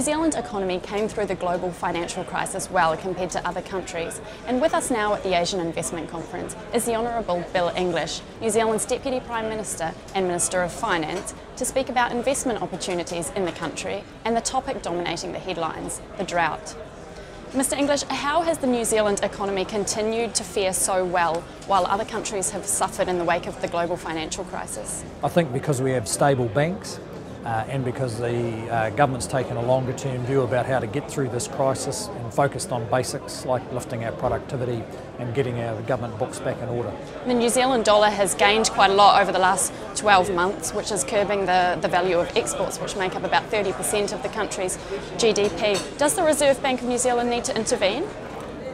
Zealand economy came through the global financial crisis well compared to other countries, and with us now at the Asian Investment Conference is the Honourable Bill English, New Zealand's Deputy Prime Minister and Minister of Finance, to speak about investment opportunities in the country and the topic dominating the headlines, the drought. Mr English, how has the New Zealand economy continued to fare so well while other countries have suffered in the wake of the global financial crisis? I think because we have stable banks and because the government's taken a longer term view about how to get through this crisis and focused on basics like lifting our productivity and getting our government books back in order. The New Zealand dollar has gained quite a lot over the last 12 months, which is curbing the value of exports, which make up about 30% of the country's GDP. Does the Reserve Bank of New Zealand need to intervene?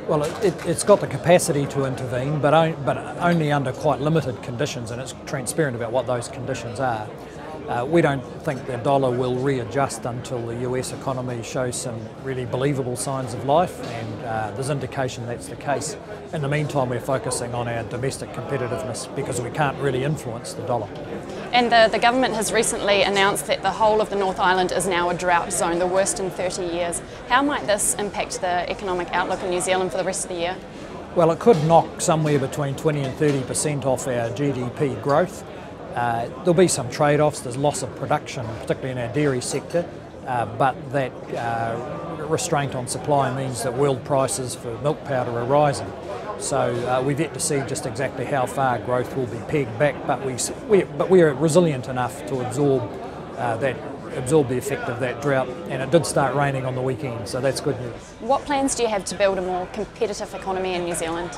Well, it's got the capacity to intervene, but only under quite limited conditions, and it's transparent about what those conditions are. We don't think the dollar will readjust until the US economy shows some really believable signs of life, and there's indication that's the case. In the meantime, we're focusing on our domestic competitiveness because we can't really influence the dollar. And the government has recently announced that the whole of the North Island is now a drought zone, the worst in 30 years. How might this impact the economic outlook in New Zealand for the rest of the year? Well, it could knock somewhere between 20 and 30% off our GDP growth. There'll be some trade-offs. There's loss of production, particularly in our dairy sector, but that restraint on supply means that world prices for milk powder are rising. So we've yet to see just exactly how far growth will be pegged back, but we are resilient enough to absorb the effect of that drought, and it did start raining on the weekend, so that's good news. What plans do you have to build a more competitive economy in New Zealand?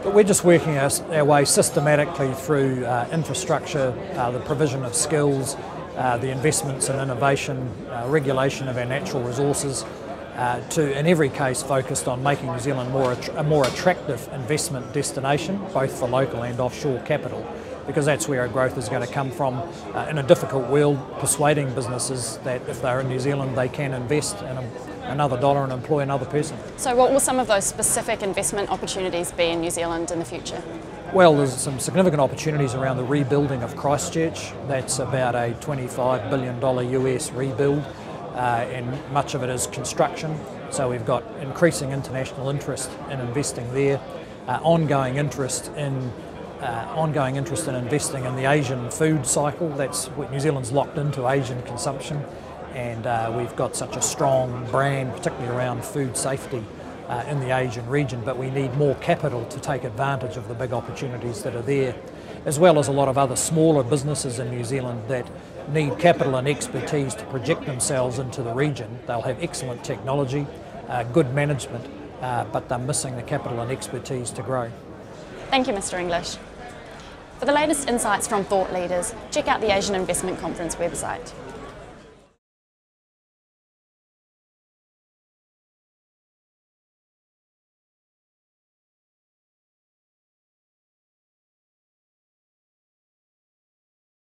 But we're just working our way systematically through infrastructure, the provision of skills, the investments in innovation, regulation of our natural resources, to in every case focused on making New Zealand a more attractive investment destination, both for local and offshore capital, because that's where our growth is going to come from in a difficult world, persuading businesses that if they're in New Zealand they can invest in another dollar and employ another person. So what will some of those specific investment opportunities be in New Zealand in the future? Well, there's some significant opportunities around the rebuilding of Christchurch. That's about a $25 billion US rebuild, and much of it is construction. So we've got increasing international interest in investing there, ongoing interest in investing in the Asian food cycle. That's what New Zealand's locked into, Asian consumption, and we've got such a strong brand, particularly around food safety in the Asian region, but we need more capital to take advantage of the big opportunities that are there, as well as a lot of other smaller businesses in New Zealand that need capital and expertise to project themselves into the region. They'll have excellent technology, good management, but they're missing the capital and expertise to grow. Thank you, Mr English. For the latest insights from thought leaders, check out the Asian Investment Conference website.